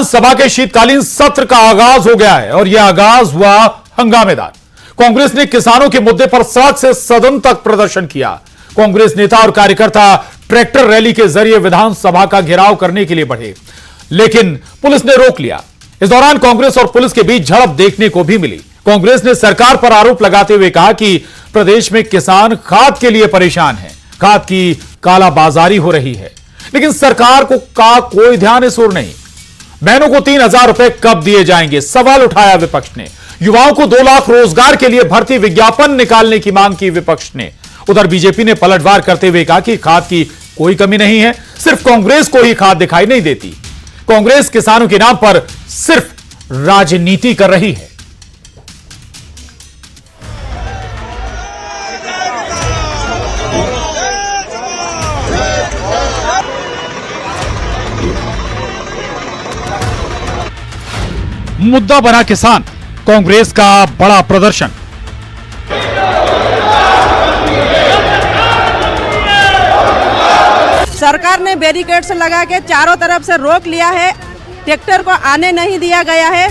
सभा के शीतकालीन सत्र का आगाज हो गया है और यह आगाज हुआ हंगामेदार। कांग्रेस ने किसानों के मुद्दे पर सड़क से सदन तक प्रदर्शन किया। कांग्रेस नेता और कार्यकर्ता ट्रैक्टर रैली के जरिए विधानसभा का घेराव करने के लिए बढ़े, लेकिन पुलिस ने रोक लिया। इस दौरान कांग्रेस और पुलिस के बीच झड़प देखने को भी मिली। कांग्रेस ने सरकार पर आरोप लगाते हुए कहा कि प्रदेश में किसान खाद के लिए परेशान हैं, खाद की कालाबाजारी हो रही है, लेकिन सरकार का कोई ध्यान इस ओर नहीं। बहनों को 3,000 रुपए कब दिए जाएंगे, सवाल उठाया विपक्ष ने। युवाओं को 2 लाख रोजगार के लिए भर्ती विज्ञापन निकालने की मांग की विपक्ष ने। उधर बीजेपी ने पलटवार करते हुए कहा कि खाद की कोई कमी नहीं है, सिर्फ कांग्रेस को ही खाद दिखाई नहीं देती। कांग्रेस किसानों के नाम पर सिर्फ राजनीति कर रही है। मुद्दा बना किसान, कांग्रेस का बड़ा प्रदर्शन। सरकार ने बैरिकेड्स लगा के चारों तरफ से रोक लिया है, ट्रैक्टर को आने नहीं दिया गया है।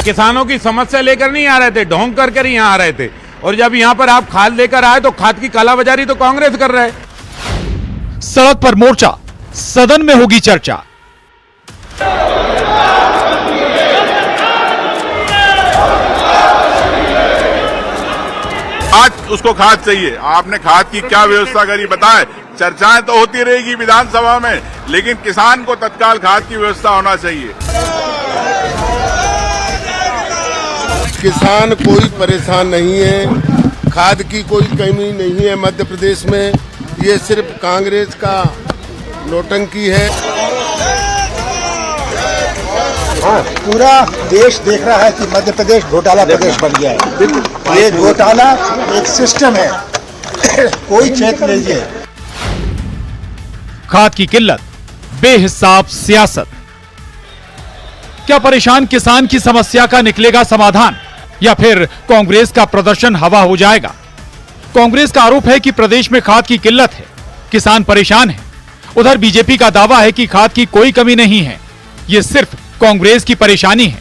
किसानों की समस्या लेकर नहीं आ रहे थे, ढोंग कर ही यहाँ आ रहे थे, और जब यहाँ पर आप खाद लेकर आए तो खाद की कालाबाजारी तो कांग्रेस कर रहे है। सड़क पर मोर्चा, सदन में होगी चर्चा। आज उसको खाद चाहिए, आपने खाद की क्या व्यवस्था करी बताएं। चर्चाएं तो होती रहेगी विधानसभा में, लेकिन किसान को तत्काल खाद की व्यवस्था होना चाहिए। किसान कोई परेशान नहीं है, खाद की कोई कमी नहीं है मध्य प्रदेश में। ये सिर्फ कांग्रेस का नौटंकी है। पूरा देश देख रहा है कि मध्य प्रदेश घोटाला प्रदेश बन गया है। ये घोटाला एक सिस्टम है, कोई क्षेत्र लीजिए। खाद की किल्लत, बेहिसाब सियासत। क्या परेशान किसान की समस्या का निकलेगा समाधान, या फिर कांग्रेस का प्रदर्शन हवा हो जाएगा? कांग्रेस का आरोप है कि प्रदेश में खाद की किल्लत है, किसान परेशान है। उधर बीजेपी का दावा है कि खाद की कोई कमी नहीं है, यह सिर्फ कांग्रेस की परेशानी है।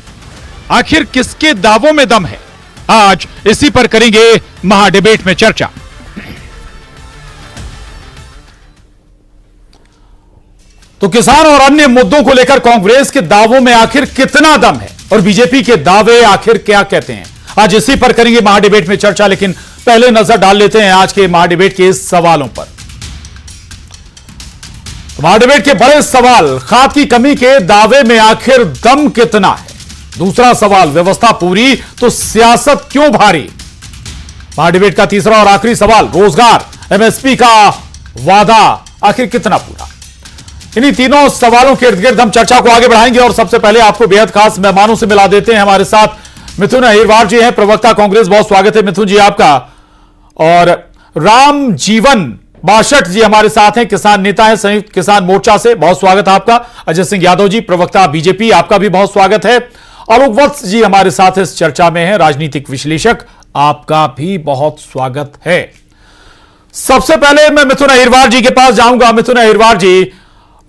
आखिर किसके दावों में दम है? आज इसी पर करेंगे महाडिबेट में चर्चा। तो किसान और अन्य मुद्दों को लेकर कांग्रेस के दावों में आखिर कितना दम है और बीजेपी के दावे आखिर क्या कहते हैं, आज इसी पर करेंगे महाडिबेट में चर्चा। लेकिन पहले नजर डाल लेते हैं आज के महाडिबेट के सवालों पर। महाडिबेट के बड़े सवाल, खाद की कमी के दावे में आखिर दम कितना है। दूसरा सवाल, व्यवस्था पूरी तो सियासत क्यों भारी। महाडिबेट का तीसरा और आखिरी सवाल, रोजगार, एमएसपी का वादा आखिर कितना पूरा। इन्हीं तीनों सवालों के इर्द गिर्द हम चर्चा को आगे बढ़ाएंगे और सबसे पहले आपको बेहद खास मेहमानों से मिला देते हैं। हमारे साथ मिथुन अहिरवार जी हैं, प्रवक्ता कांग्रेस। बहुत स्वागत है मिथुन जी आपका। और राम जीवन बाशट जी हमारे साथ हैं, किसान नेता हैं संयुक्त किसान मोर्चा से। बहुत स्वागत है आपका। अजय सिंह यादव जी, प्रवक्ता बीजेपी, आपका भी बहुत स्वागत है। आलोक वत्स जी हमारे साथ इस चर्चा में हैं, राजनीतिक विश्लेषक, आपका भी बहुत स्वागत है। सबसे पहले मैं मिथुन अहिरवार जी के पास जाऊंगा। मिथुन अहिरवार जी,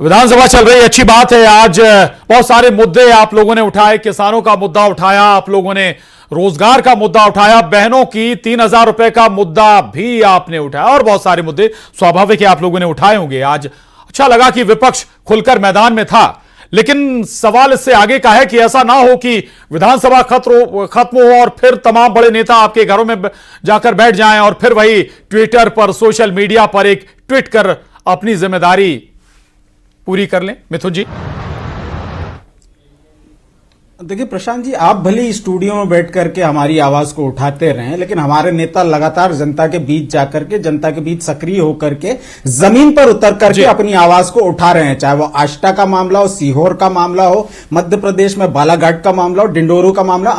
विधानसभा चल रही है, अच्छी बात है। आज बहुत सारे मुद्दे आप लोगों ने उठाए, किसानों का मुद्दा उठाया, आप लोगों ने रोजगार का मुद्दा उठाया, बहनों की 3,000 रुपए का मुद्दा भी आपने उठाया, और बहुत सारे मुद्दे स्वाभाविक है आप लोगों ने उठाए होंगे। आज अच्छा लगा कि विपक्ष खुलकर मैदान में था, लेकिन सवाल इससे आगे का है कि ऐसा ना हो कि विधानसभा खत्म हो और फिर तमाम बड़े नेता आपके घरों में जाकर बैठ जाएं और फिर वही ट्विटर पर, सोशल मीडिया पर एक ट्वीट कर अपनी जिम्मेदारी पूरी कर लें। मिथुन जी, देखिए प्रशांत जी, आप भले स्टूडियो में बैठ करके हमारी आवाज को उठाते रहे, लेकिन हमारे नेता लगातार जनता के बीच जाकर के, जनता के बीच सक्रिय होकर के, जमीन पर उतर करके अपनी आवाज को उठा रहे हैं। चाहे वो आष्टा का मामला हो, सीहोर का मामला हो, मध्य प्रदेश में बालाघाट का मामला हो, डिंडोरू का मामला,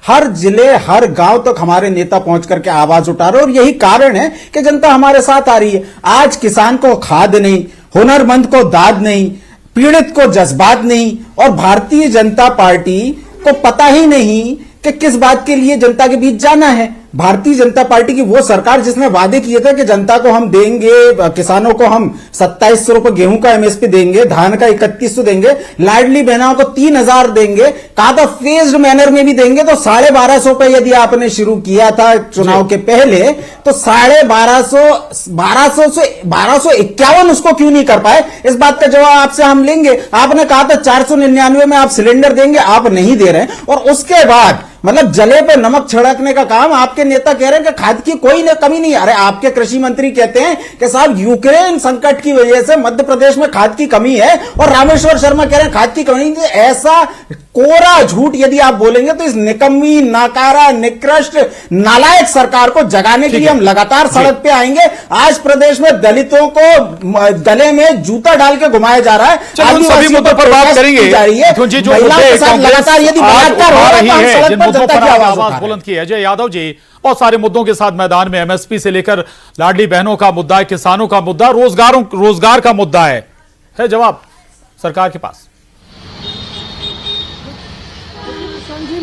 हर जिले, हर गांव तक हमारे नेता पहुंच करके आवाज उठा रहे हैं। और यही कारण है कि जनता हमारे साथ आ रही है। आज किसान को खाद नहीं, हुनरमंद को दाद नहीं, पीड़ित को जज्बात नहीं, और भारतीय जनता पार्टी को पता ही नहीं कि किस बात के लिए जनता के बीच जाना है। भारतीय जनता पार्टी की वो सरकार जिसने वादे किए थे कि जनता को हम देंगे, किसानों को हम 2700 रुपए गेहूं का एमएसपी देंगे, धान का 3100 देंगे, लाडली बहनों को 3000 देंगे, कहा था फेज्ड मैनर में भी देंगे। तो 1250 रुपए यदि आपने शुरू किया था चुनाव के पहले, तो 1250 से 1251 उसको क्यों नहीं कर पाए? इस बात का जवाब आपसे हम लेंगे। आपने कहा था 499 में आप सिलेंडर देंगे, आप नहीं दे रहे हैं। और उसके बाद मतलब जले पे नमक छिड़कने का काम आपके नेता कह रहे हैं कि खाद की कोई कमी नहीं। अरे आपके कृषि मंत्री कहते हैं कि साहब यूक्रेन संकट की वजह से मध्य प्रदेश में खाद की कमी है, और रामेश्वर शर्मा कह रहे हैं खाद की कमी नहीं। ऐसा कोरा झूठ यदि आप बोलेंगे तो इस निकम्मी, नाकारा, निकृष्ट, नालायक सरकार को जगाने के लिए हम लगातार सड़क पे आएंगे। आज प्रदेश में दलितों को गले में जूता डाल के घुमाया जा रहा है। सभी मुद्दों पर बात करेंगे। महिलाओं के साथ लगातार यदि बलात्कार हो रहा है तो हम सड़क पर जनता की आवाज बुलंद की है। अजय यादव जी, बहुत सारे मुद्दों के साथ मैदान में, एमएसपी से लेकर लाडली बहनों का मुद्दा है, किसानों का मुद्दा, रोजगार का मुद्दा है जवाब सरकार के पास।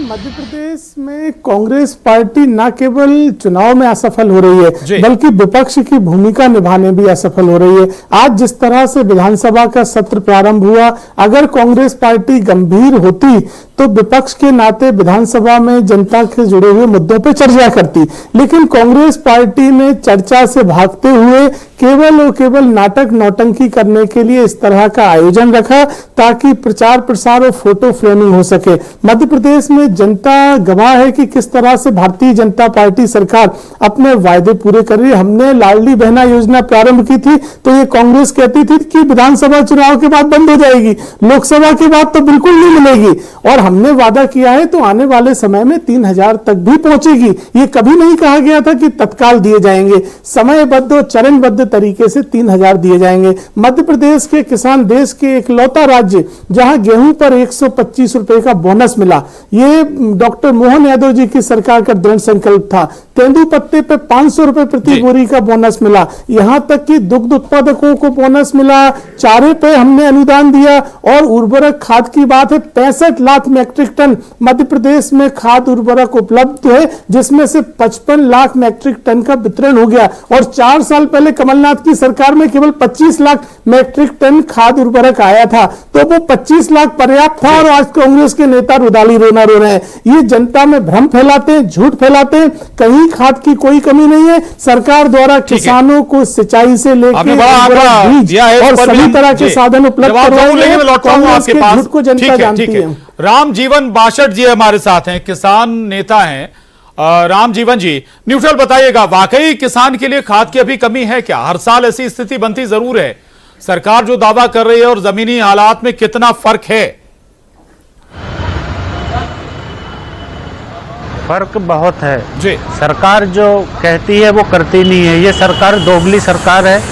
मध्य प्रदेश में कांग्रेस पार्टी न केवल चुनाव में असफल हो रही है, बल्कि विपक्ष की भूमिका निभाने भी असफल हो रही है। आज जिस तरह से विधानसभा का सत्र प्रारंभ हुआ, अगर कांग्रेस पार्टी गंभीर होती तो विपक्ष के नाते विधानसभा में जनता के जुड़े हुए मुद्दों पर चर्चा करती, लेकिन कांग्रेस पार्टी ने चर्चा से भागते हुए केवल और केवल नाटक नौटंकी करने के लिए इस तरह का आयोजन रखा ताकि प्रचार प्रसार और फोटो फ्रेमिंग हो सके। मध्य प्रदेश में जनता गवाह है कि किस तरह से भारतीय जनता पार्टी सरकार अपने वायदे पूरे कर रही है। हमने लाडली बहना योजना प्रारंभ की थी तो ये कांग्रेस कहती थी कि विधानसभा चुनाव के बाद बंद हो जाएगी, लोकसभा के बाद तो बिल्कुल नहीं मिलेगी, और हमने वादा किया है तो आने वाले समय में 3000 तक भी पहुंचेगी। ये कभी नहीं कहा गया था कि तत्काल दिए जाएंगे, समयबद्ध और चरणबद्ध तरीके से 3000 दिए जाएंगे। मध्य प्रदेश के किसान देश के इकलौता राज्य जहां गेहूं पर 125 रुपए का बोनस मिला, ये डॉक्टर मोहन यादव जी की सरकार का दृढ़ संकल्प था। तेंदुपत्ते पे 500 रुपए प्रति बोरी का बोनस मिला, यहां तक कि दुग्ध उत्पादकों को बोनस मिला, चारे पे हमने अनुदान दिया, और उर्वरक खाद की बात है 65 लाख मैट्रिक टन मध्य प्रदेश में खाद उर्वरक उपलब्ध है, जिसमें से 55 लाख मैट्रिक टन का वितरण हो गया। और 4 साल पहले कमलनाथ की सरकार में केवल 25 लाख मैट्रिक टन खाद उर्वरक आया था, तो वो 25 लाख पर्याप्त था, और आज कांग्रेस के नेता रुदाली रोना रो रहे हैं। ये जनता में भ्रम फैलाते हैं, झूठ फैलाते हैं। कहीं खाद की कोई कमी नहीं है। सरकार द्वारा किसानों को सिंचाई से लेकर बीज और सभी तरह के साधन उपलब्ध करवाए गए। कांग्रेस के झूठ को जनता जानती है। राम जीवन बाशट जी हमारे साथ हैं, किसान नेता हैं। राम जीवन जी, न्यूट्रल बताइएगा, वाकई किसान के लिए खाद की अभी कमी है क्या? हर साल ऐसी स्थिति बनती जरूर है, सरकार जो दावा कर रही है और जमीनी हालात में कितना फर्क है? फर्क बहुत है जी। सरकार जो कहती है वो करती नहीं है। ये सरकार दोगली सरकार है।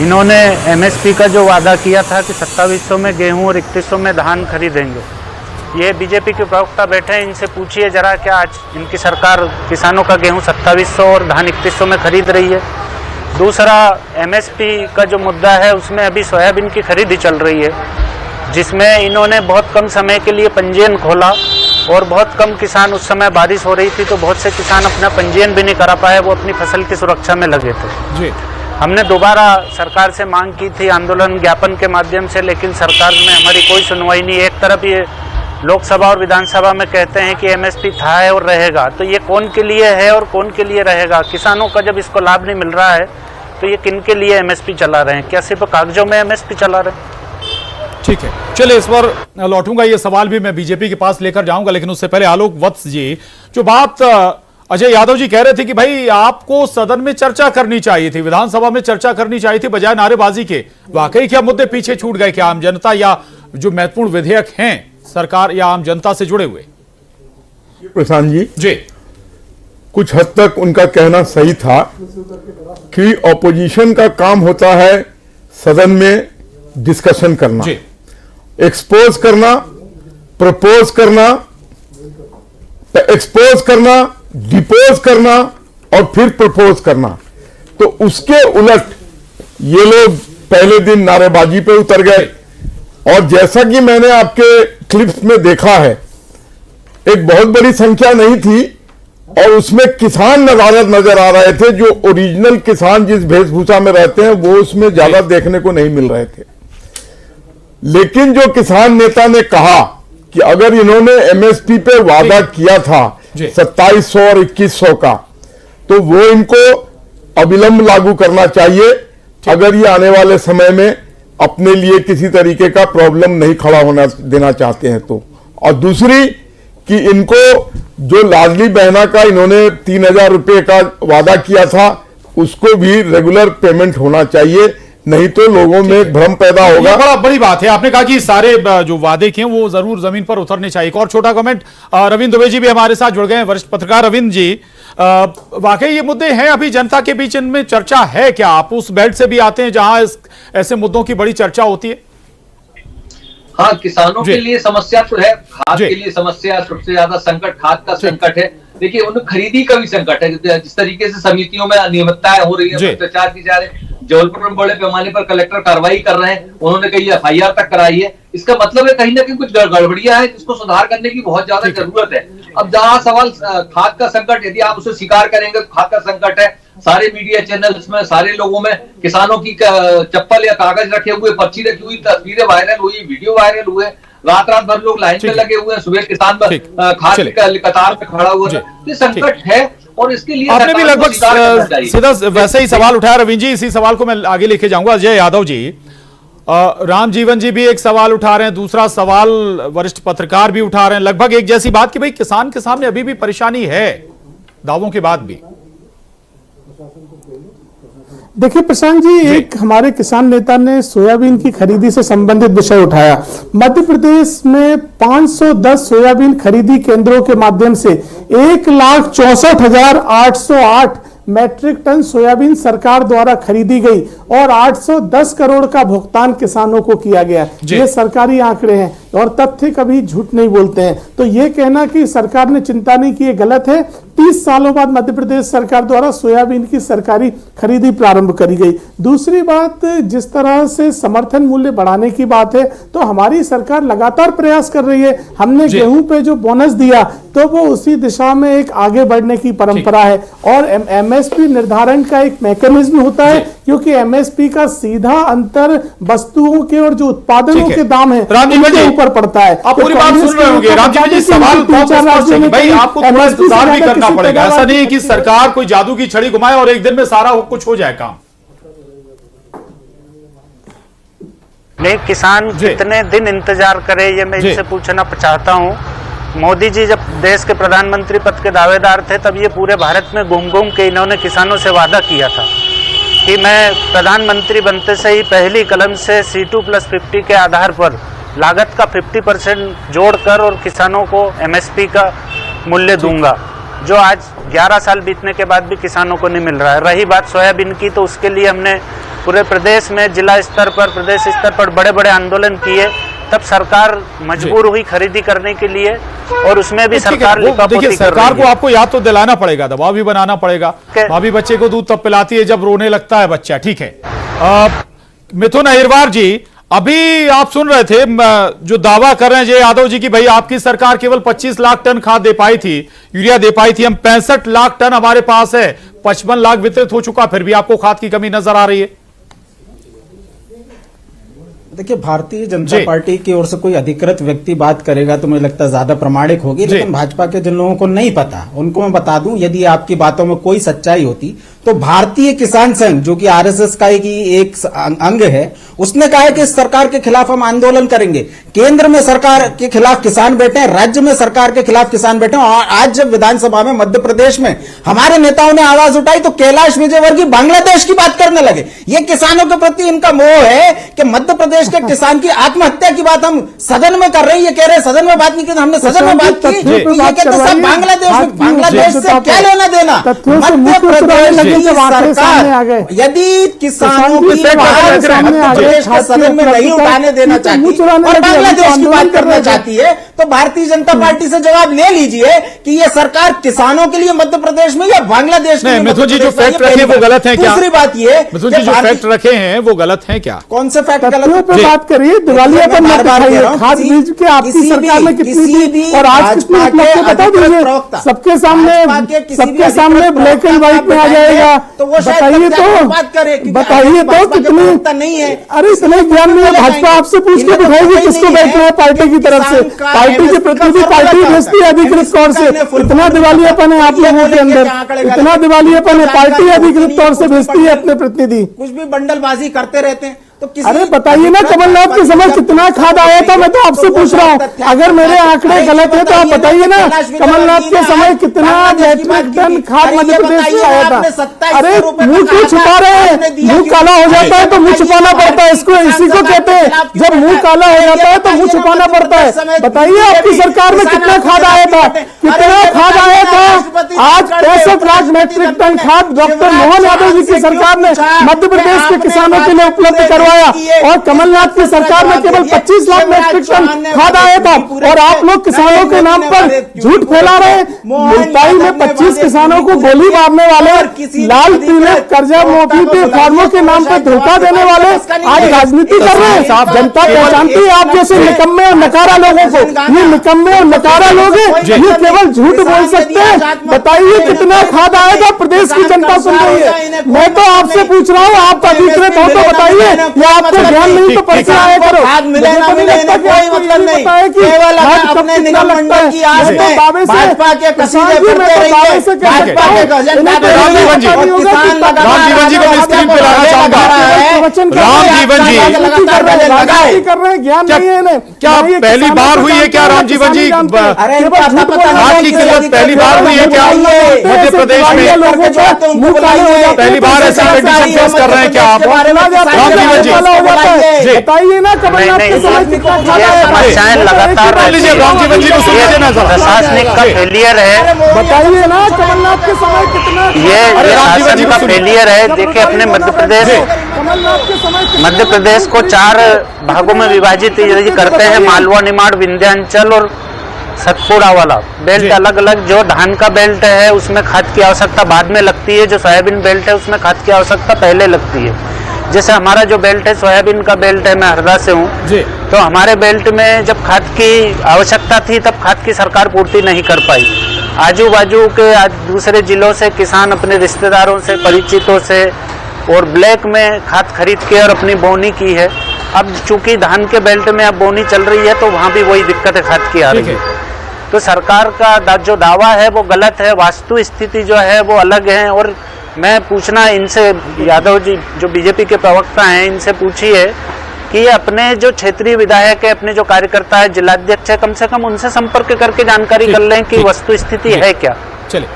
इन्होंने एमएसपी का जो वादा किया था कि 2700 में गेहूं और 3100 में धान खरीदेंगे, ये बीजेपी के प्रवक्ता बैठे हैं, इनसे पूछिए जरा क्या आज इनकी सरकार किसानों का गेहूं 2700 और धान 3100 में खरीद रही है। दूसरा, एमएसपी का जो मुद्दा है उसमें अभी सोयाबीन की खरीदी चल रही है, जिसमें इन्होंने बहुत कम समय के लिए पंजीयन खोला, और बहुत कम किसान, उस समय बारिश हो रही थी तो बहुत से किसान अपना पंजीयन भी नहीं करा पाए, वो अपनी फसल की सुरक्षा में लगे थे जी। हमने दोबारा सरकार से मांग की थी आंदोलन ज्ञापन के माध्यम से, लेकिन सरकार में हमारी कोई सुनवाई नहीं। एक तरफ ये लोकसभा और विधानसभा में कहते हैं कि एमएसपी था है और रहेगा, तो ये कौन के लिए है और कौन के लिए रहेगा? किसानों का जब इसको लाभ नहीं मिल रहा है तो ये किन के लिए एमएसपी चला रहे हैं? क्या सिर्फ कागजों में एमएसपी चला रहे हैं? ठीक है, चलिए इस पर लौटूंगा, ये सवाल भी मैं बीजेपी के पास लेकर जाऊंगा, लेकिन उससे पहले आलोक वत्स जी, जो बात अजय यादव जी कह रहे थे कि भाई आपको सदन में चर्चा करनी चाहिए थी, विधानसभा में चर्चा करनी चाहिए थी बजाय नारेबाजी के, वाकई क्या मुद्दे पीछे छूट गए? क्या आम जनता या जो महत्वपूर्ण विधेयक हैं सरकार या आम जनता से जुड़े हुए? प्रशांत जी जी, कुछ हद तक उनका कहना सही था कि ऑपोजिशन का काम होता है सदन में डिस्कशन करना, एक्सपोज करना, प्रपोज करना, एक्सपोज करना, डिपोज करना और फिर प्रपोज करना। तो उसके उलट ये लोग पहले दिन नारेबाजी पे उतर गए, और जैसा कि मैंने आपके क्लिप्स में देखा है, एक बहुत बड़ी संख्या नहीं थी, और उसमें किसान नजर आ रहे थे। जो ओरिजिनल किसान जिस वेशभूषा में रहते हैं वो उसमें ज्यादा देखने को नहीं मिल रहे थे। लेकिन जो किसान नेता ने कहा कि अगर इन्होंने एमएसपी पे वादा किया था 2700 और 2100 का, तो वो इनको अविलंब लागू करना चाहिए अगर ये आने वाले समय में अपने लिए किसी तरीके का प्रॉब्लम नहीं खड़ा होना देना चाहते हैं तो। और दूसरी कि इनको जो लाडली बहना का इन्होंने 3000 रुपए का वादा किया था उसको भी रेगुलर पेमेंट होना चाहिए, नहीं तो लोगों में भ्रम पैदा होगा। ये बड़ा बड़ी बात है। आपने कहा कि सारे जो वादे किए वो जरूर जमीन पर उतरने चाहिए। एक और छोटा कमेंट, रविंद्र दुबे जी भी हमारे साथ जुड़ गए हैं, वरिष्ठ पत्रकार। रविंद्र जी, वाकई ये मुद्दे हैं अभी जनता के बीच, इनमें चर्चा है क्या? आप उस बेल्ट से भी आते हैं जहां ऐसे मुद्दों की बड़ी चर्चा होती है। हाँ, किसानों के लिए समस्या तो है, खाद के लिए समस्या, सबसे ज्यादा संकट खाद का संकट है। देखिए, उन खरीदी का भी संकट है। जिस तरीके से समितियों में अनियमितताएं हो रही है, भ्रष्टाचार की जा रही है, जबलपुर में बड़े पैमाने पर कलेक्टर कार्रवाई कर रहे हैं, उन्होंने कई एफआईआर तक कराई है। इसका मतलब है कहीं ना कहीं कुछ गड़बड़ियां है जिसको सुधार करने की बहुत ज्यादा जरूरत है। अब जहां सवाल खाद का संकट, यदि आप उसे स्वीकार करेंगे तो खाद का संकट है, सारे मीडिया चैनल्स में, सारे लोगों में किसानों की चप्पल या कागज रखे हुए, पर्ची रखी हुई, तस्वीरें वायरल हुई, वीडियो वायरल हुए, रात भर लोग लाइन में लगे हुए हैं, सुबह किसान खाद कतार में खड़ा हुआ है। ये संकट है और इसके लिए आपने भी लगभग सीधा वैसे ही सवाल उठाया रविंद्र जी। इसी सवाल को मैं आगे लेके जाऊंगा। अजय यादव जी, राम जीवन जी भी एक सवाल उठा रहे हैं, दूसरा सवाल वरिष्ठ पत्रकार भी उठा रहे हैं, लगभग एक जैसी बात कि भाई किसान के सामने अभी भी परेशानी है दावों के बाद भी। देखिए प्रशांत जी, एक हमारे किसान नेता ने सोयाबीन की खरीदी से संबंधित विषय उठाया। मध्य प्रदेश में 510 सोयाबीन खरीदी केंद्रों के माध्यम से 1,64,808 मैट्रिक टन सोयाबीन सरकार द्वारा खरीदी गई और 810 करोड़ का भुगतान किसानों को किया गया। ये सरकारी आंकड़े हैं और तथ्य कभी झूठ नहीं बोलते हैं। तो ये कहना कि सरकार ने चिंता नहीं की, गलत है। 30 सालों बाद मध्य प्रदेश सरकार द्वारा सोयाबीन की सरकारी खरीदी प्रारंभ करी गई। दूसरी बात, जिस तरह से समर्थन मूल्य बढ़ाने की बात है, तो हमारी सरकार लगातार प्रयास कर रही है। हमने गेहूं पे जो बोनस दिया तो वो उसी दिशा में एक आगे बढ़ने की परंपरा है। और एमएसपी निर्धारण का एक मैकेनिज्म होता है, क्योंकि एमएसपी का सीधा अंतर वस्तुओं के और जो उत्पादनों के दाम है उनके ऊपर पड़ता है। आप पूरी बात सुन रहे होंगे रामजीवन जी, सवाल भाई आपको थोड़ा इंतजार भी करना पड़ेगा। ऐसा नहीं है कि सरकार कोई जादू की छड़ी घुमाए और एक दिन में सारा कुछ हो जाए काम। नहीं, किसान कितने दिन इंतजार करे ये मैं इनसे पूछना चाहता हूँ। मोदी जी जब देश के प्रधानमंत्री पद के दावेदार थे तब ये पूरे भारत में घूम घूम के इन्होंने किसानों से वादा किया था कि मैं प्रधानमंत्री बनते से ही पहली कलम से C2+50 के आधार पर लागत का 50% जोड़कर और किसानों को एमएसपी का मूल्य दूंगा, जो आज 11 साल बीतने के बाद भी किसानों को नहीं मिल रहा है। रही बात सोयाबीन की, तो उसके लिए हमने पूरे प्रदेश में जिला स्तर पर, प्रदेश स्तर पर बड़े बड़े आंदोलन किए। तब सरकार मजबूर हुई खरीदी करने के लिए और उसमें भी सरकार देखिए, सरकार को आपको याद तो दिलाना पड़ेगा, दबाव भी बनाना पड़ेगा। माँ भी बच्चे को दूध तब पिलाती है जब रोने लगता है बच्चा, ठीक है। मिथुन अहिरवार जी, अभी आप सुन रहे थे जो दावा कर रहे हैं जय यादव जी की भाई आपकी सरकार केवल 25 लाख टन खाद दे पाई थी, यूरिया दे पाई थी, हम 65 लाख टन हमारे पास है, 55 लाख वितरित हो चुका, फिर भी आपको खाद की कमी नजर आ रही है। देखिए, भारतीय जनता पार्टी की ओर से कोई अधिकृत व्यक्ति बात करेगा तो मुझे लगता है ज्यादा प्रमाणिक होगी, लेकिन भाजपा के जिन लोगों को नहीं पता उनको मैं बता दूं, यदि आपकी बातों में कोई सच्चाई होती तो भारतीय किसान संघ, जो कि आरएसएस का एक अंग है, उसने कहा है कि इस सरकार के खिलाफ हम आंदोलन करेंगे। केंद्र में सरकार के खिलाफ किसान बैठे हैं, राज्य में सरकार के खिलाफ किसान बैठे हैं। और आज जब विधानसभा में मध्य प्रदेश में हमारे नेताओं ने आवाज उठाई तो कैलाश विजयवर्गीय बांग्लादेश की बात करने लगे। ये किसानों के प्रति इनका मोह है कि मध्य प्रदेश के किसान की आत्महत्या की बात हम सदन में कर रहे हैं। ये कह रहे हैं सदन में बात नहीं की, हमने सदन में बात की। ये कहते हैं बांग्लादेश से क्या लेना देना। मध्य प्रदेश सरकार यदि किसानों की प्रदेश के सदन में नहीं उठाने देना चाहती और बांग्लादेश की बात करना चाहती है, तो तो भारतीय जनता पार्टी से जवाब ले लीजिए कि ये सरकार किसानों के लिए मध्य प्रदेश में या बांग्लादेश के लिए? मिथुन जी जो फैक्ट रखे वो गलत है क्या? दूसरी बात ये, मिथुन जी जो फैक्ट रखे हैं वो गलत है क्या? कौन से फैक्ट गलत पे बात करिए, दिवालियापन मत दिखाइए। खाद बीज के आपकी सरकार में कितनी थी और आज कितनी उपलब्धि बता दीजिए। सबके सामने ब्लैक एंड व्हाइट में आ जाएगा। बताइए तो कितनी नहीं है। अरे इतने ज्ञान नहीं है। भाजपा आपसे पूछ के दिखाएगी किसको बैठना है पार्टी की तरफ से। पार्टी के प्रतिनिधि पार्टी भेजती है अधिकृत तौर से। इतना दिवालियापन है आप लोगों के अंदर, इतना दिवालियापन है। पार्टी अधिकृत तौर से भेजती है अपने प्रतिनिधि। कुछ भी बंडलबाजी करते रहते हैं। तो अरे बताइए ना, कमलनाथ के समय कितना खाद आया था? मैं तो आपसे पूछ रहा हूँ, अगर मेरे आंकड़े गलत है तो आप बताइए ना, कमलनाथ के समय कितना मेट्रिक टन खाद मध्य प्रदेश में आया था? अरे मुंह क्यों छुपा रहे हैं? मुंह काला हो जाता है तो मुंह छुपाना पड़ता है, इसको इसी को कहते हैं। जब मुंह काला हो जाता है तो मुंह छुपाना पड़ता है। बताइए आपकी सरकार में कितना खाद आया था? कितना खाद आया था? आज 65 लाख मेट्रिक टन खाद डॉक्टर मोहन यादव जी की सरकार ने मध्य प्रदेश के किसानों के लिए उपलब्ध करवाया और कमलनाथ की सरकार में केवल 25 लाख मेट्रिक टन खाद आया था। और आप लोग किसानों के नाम पर झूठ फैला रहे हैं। मुल्ताई में 25 किसानों को गोली मारने वाले, लाल पीले कर्जा माफी पे फार्मों के नाम पर धोखा देने वाले आज राजनीति कर रहे हैं। जनता पहचानती है आप जैसे निकम्मे और नकारा लोगों को। ये निकम्मे और नकारा लोग हैं, ये केवल झूठ बोल सकते हैं। बताइए कितना खाद आया था? प्रदेश की जनता सुन रही है। मैं तो आपसे पूछ रहा हूँ, आप अधिकृत हो तो बताइए। आपको ज्ञान नहीं तो परिचय आया करो। खाद मिले ना मिले कोई मतलब नहीं, केवल अपने निगम मंडल की आस में भाजपा के कसीदे पढ़ते रहिए। भाजपा के राम जीवन जी को मैं स्क्रीन पे लाना चाहूंगा। राम जीवन जी कर रहे हैं, ज्ञान नहीं है इन्हें। क्या पहली बार हुई है क्या राम जीवन जी? खाद की किल्लत पहली बार हुई है क्या मध्य प्रदेश में? पहली बार ऐसा कंडीशन फेस कर रहे हैं क्या आप? राम जीवन जी बताइए ना, कमलनाथ के समय कितना खाद आया? समस्याएं लगातार राम जीवन जी को सुनिए ना, प्रशासनिक का फेलियर है। बताइए ना, कमलनाथ के समय कितना? ये शासन का फेलियर है। देखिए अपने मध्य प्रदेश को 4 भागों में विभाजित करते हैं। मालवा, निमाड़, विंध्याचल और सतपुड़ा वाला बेल्ट अलग अलग। जो धान का बेल्ट है उसमें खाद की आवश्यकता बाद में लगती है। जो सोयाबीन बेल्ट है उसमें खाद की आवश्यकता पहले लगती है। जैसे हमारा जो बेल्ट है सोयाबीन का बेल्ट है, मैं हरदा से हूँ, तो हमारे बेल्ट में जब खाद की आवश्यकता थी तब खाद की सरकार पूर्ति नहीं कर पाई। आजू बाजू के दूसरे जिलों से किसान अपने रिश्तेदारों से, परिचितों से और ब्लैक में खाद खरीद के और अपनी बोनी की है। अब चूंकि धान के बेल्ट में अब बोनी चल रही है तो वहाँ भी वही दिक्कत है, खाद की आ रही है। तो सरकार का जो दावा है वो गलत है। वास्तु स्थिति जो है वो अलग है। और मैं पूछना इनसे, यादव जी जो बीजेपी के प्रवक्ता हैं, इनसे पूछिए कि ये अपने जो क्षेत्रीय विधायक है, अपने जो कार्यकर्ता है, जिलाध्यक्ष है, कम से कम उनसे संपर्क करके जानकारी कर लें कि वस्तु स्थिति है क्या। चलिए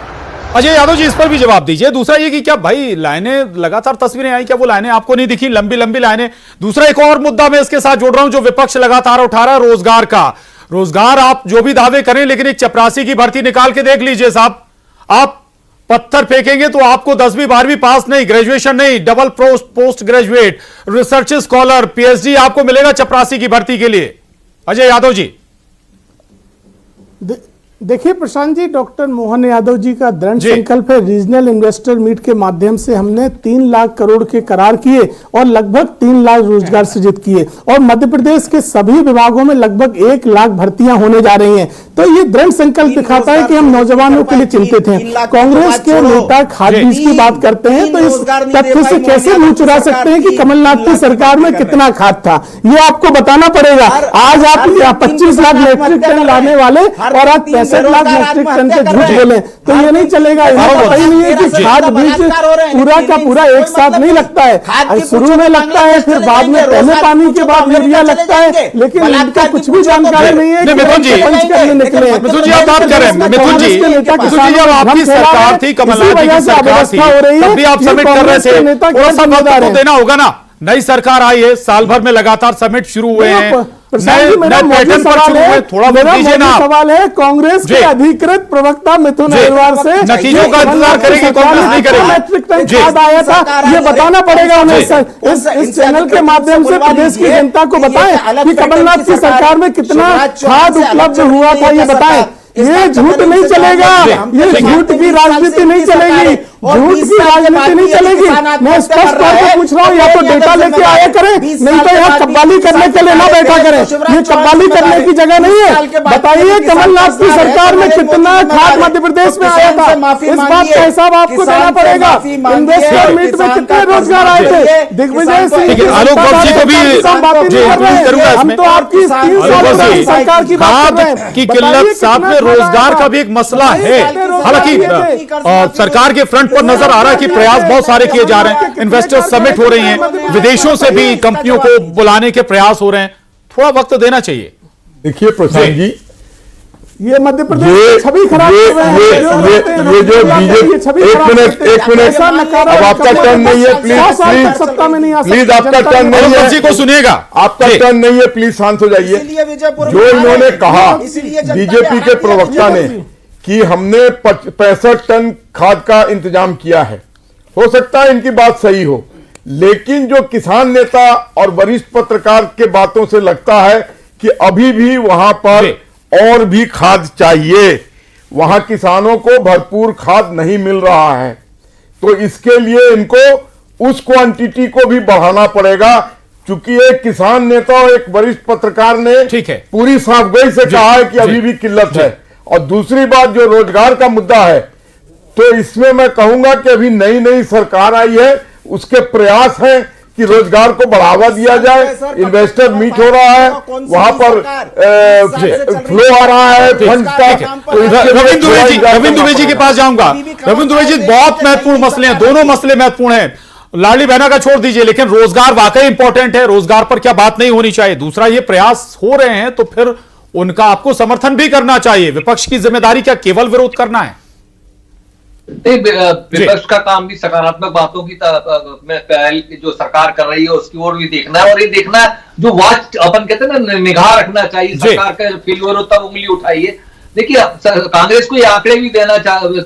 अजय यादव जी इस पर भी जवाब दीजिए। दूसरा ये कि क्या भाई लाइनें लगातार तस्वीरें आई, क्या वो लाइनें आपको नहीं दिखी? लंबी लंबी लाइनें। दूसरा एक और मुद्दा मैं इसके साथ जोड़ रहा हूं जो विपक्ष लगातार उठा रहा है, रोजगार का। रोजगार आप जो भी दावे करें, लेकिन एक चपरासी की भर्ती निकाल के देख लीजिए साहब। आप पत्थर फेंकेंगे तो आपको 10वीं 12वीं पास नहीं, ग्रेजुएशन नहीं, double post graduate, research scholar, PhD आपको मिलेगा चपरासी की भर्ती के लिए। अजय यादव जी देखिए प्रशांत जी, डॉक्टर मोहन यादव जी का दृढ़ संकल्प है। रीजनल इन्वेस्टर मीट के माध्यम से हमने 3 लाख करोड़ के करार किए और लगभग 3 लाख रोजगार सृजित किए और मध्य प्रदेश के सभी विभागों में लगभग 1 लाख भर्तियां होने जा रही हैं। तो ये दृढ़ संकल्प दिखाता है कि हम नौजवानों के लिए चिंतित हैं। कांग्रेस के नेता खाद बीज की बात करते हैं तो इस तथ्य से कैसे मुंह चुरा सकते हैं कि कमलनाथ की सरकार में कितना खाद था, ये आपको बताना पड़ेगा। आज आप 25 लाख मेट्रिक टन लाने वाले और आज 65 लाख मेट्रिक टन के झूठ बोले तो ये नहीं चलेगा। इन्हें पता ही नहीं है कि खाद बीज पूरा का पूरा एक साथ नहीं लगता है। शुरू में लगता है, फिर बाद में पहले पानी के बाद यूरिया लगता है, लेकिन इनका कुछ भी जानकारी नहीं है। मिथुन जी आप बात कर रहे हैं, मिथुन जी जब आपकी सरकार थी, कमलनाथ जी की सरकार थी, तब भी आप समिट कर रहे थे, थोड़ा सा वक्त तो देना होगा ना। नई सरकार आई है, साल भर में लगातार समिट शुरू हुए हैं, प्रशांत जी, मेरा मोदी सवाल है, थोड़ा मेरा दीजिए ना। सवाल है, कांग्रेस के अधिकृत प्रवक्ता मिथुन अग्रवाल से नतीजों का इंतजार करेगी कांग्रेस, नहीं करेगी। मैट्रिक टन खाद आया था, ये बताना पड़ेगा उन्हें। इस चैनल के माध्यम से प्रदेश की जनता को बताएं कि कमलनाथ की सरकार में कितना खाद उपलब्ध हुआ था, ये बताएं। ये झूठ नहीं चलेगा, ये झूठ की राजनीति नहीं चलेगी, झूठ की राजनीति नहीं चलेगी। मैं स्पष्ट तौर पर पूछ रहा हूँ, या तो डेटा लेके आया करें, नहीं तो यहाँ कब्बाली करने के लिए ना बैठा करें। ये कब्बाली करने की जगह नहीं है। बताइए कमलनाथ की सरकार में कितना खाद मध्य प्रदेश में आया था, इस बात का हिसाब आपको देना पड़ेगा। इन्वेस्टर मीट में कितने रोजगार आए थे, दिग्विजय सिंह आलोक बाबू जी को भी हम तो आपकी 3 साल सरकार की बात कर रहे हैं। की किल्लत, साथ में रोजगार का भी एक मसला है। हालांकि सरकार के फ्रंट पर नजर आ रहा है कि प्रयास बहुत सारे किए जा रहे हैं, इन्वेस्टर समिट हो रही हैं, विदेशों से भी कंपनियों को बुलाने के प्रयास हो रहे हैं, थोड़ा वक्त देना चाहिए। देखिए प्रशांत जी, ये मध्य प्रदेश छवि खराब कर रहे हैं, ये जो बीजेपी, एक मिनट, अब आपका टर्न नहीं है, प्लीज सत्ता में नहीं आ सकते, प्लीज आपका टर्न नहीं है, जी को सुनिएगा, आपका टर्न नहीं है, प्लीज शांत हो जाइए। जो इन्होंने कहा बीजेपी के प्रवक्ता ने कि हमने 65 टन खाद का इंतजाम किया है, हो सकता है इनकी बात सही हो, लेकिन जो किसान नेता और वरिष्ठ पत्रकार के बातों से लगता है कि अभी भी वहां पर और भी खाद चाहिए, वहां किसानों को भरपूर खाद नहीं मिल रहा है, तो इसके लिए इनको उस क्वांटिटी को भी बढ़ाना पड़ेगा। चूंकि एक किसान नेता और एक वरिष्ठ पत्रकार ने पूरी साफगोई से कहा है कि अभी भी किल्लत है। और दूसरी बात, जो रोजगार का मुद्दा है, तो इसमें मैं कहूंगा कि अभी नई नई सरकार आई है, उसके प्रयास हैं कि रोजगार को बढ़ावा दिया जाए। इन्वेस्टर मीट हो रहा है, वहां पर फ्लो आ रहा है फंड का। रविंद्र दुबे जी के पास जाऊंगा। रविंद्र दुबे जी, बहुत महत्वपूर्ण मसले हैं, दोनों मसले महत्वपूर्ण हैं। लाडली बहना का छोड़ दीजिए, लेकिन रोजगार वाकई इंपॉर्टेंट है, रोजगार पर क्या बात नहीं होनी चाहिए। दूसरा, ये प्रयास हो रहे हैं तो फिर उनका आपको समर्थन भी करना चाहिए। विपक्ष की जिम्मेदारी क्या केवल विरोध करना है? विपक्ष का काम भी सकारात्मक बातों की पहल जो सरकार कर रही है उसकी ओर भी देखना है, और ये देखना है जो वाच अपन कहते हैं ना, निगाह रखना चाहिए। सरकार का फेल्यूर हो तब उंगली उठाइए। देखिए, कांग्रेस को ये आंकड़े भी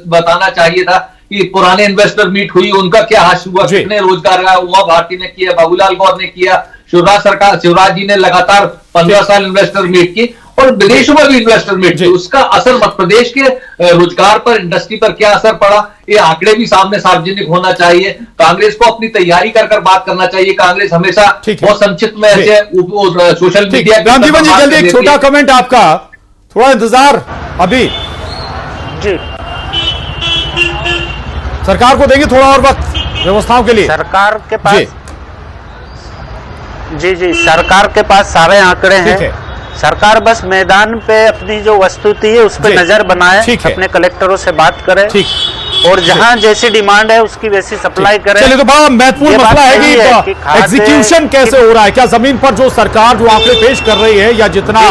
बताना चाहिए था कि पुराने इन्वेस्टर मीट हुई, उनका क्या हासिल हुआ, कितने रोजगार आया। उमा भारती ने किया, बाबूलाल गौर ने किया, शिवराज जी ने लगातार 15 साल इन्वेस्टर मीट की, और विदेशों में भी इन्वेस्टर मीट की। उसका असर मध्य प्रदेश के रोजगार पर, इंडस्ट्री पर क्या असर पड़ा, ये आंकड़े भी सामने सार्वजनिक होना चाहिए। कांग्रेस को अपनी तैयारी कर बात करना चाहिए। कांग्रेस हमेशा बहुत संक्षिप्त में ऐसे सोशल मीडिया। गांधीवन जी, जल्दी एक छोटा कमेंट आपका, थोड़ा इंतजार अभी जी। सरकार को देंगे थोड़ा और वक्त व्यवस्थाओं के लिए। सरकार के पास जी सरकार के पास सारे आंकड़े हैं। सरकार बस मैदान पे अपनी जो वस्तुस्थिति है उस पर नजर बनाए, अपने कलेक्टरों से बात करे, और जहां जैसी डिमांड है उसकी वैसी सप्लाई करे। चलिए, तो बड़ा महत्वपूर्ण मसला है कि एग्जीक्यूशन कैसे हो रहा है। क्या जमीन पर जो सरकार जो आंकड़े पेश कर रही है, या जितना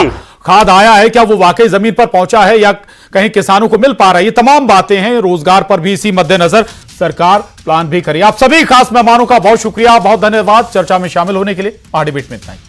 खाद आया है, क्या वो वाकई जमीन पर पहुंचा है, या कहीं किसानों को मिल पा रहा है? ये तमाम बातें हैं। रोजगार पर भी इसी मद्देनजर सरकार प्लान भी करी। आप सभी खास मेहमानों का बहुत शुक्रिया, बहुत धन्यवाद चर्चा में शामिल होने के लिए। आज डिबेट में इतना ही।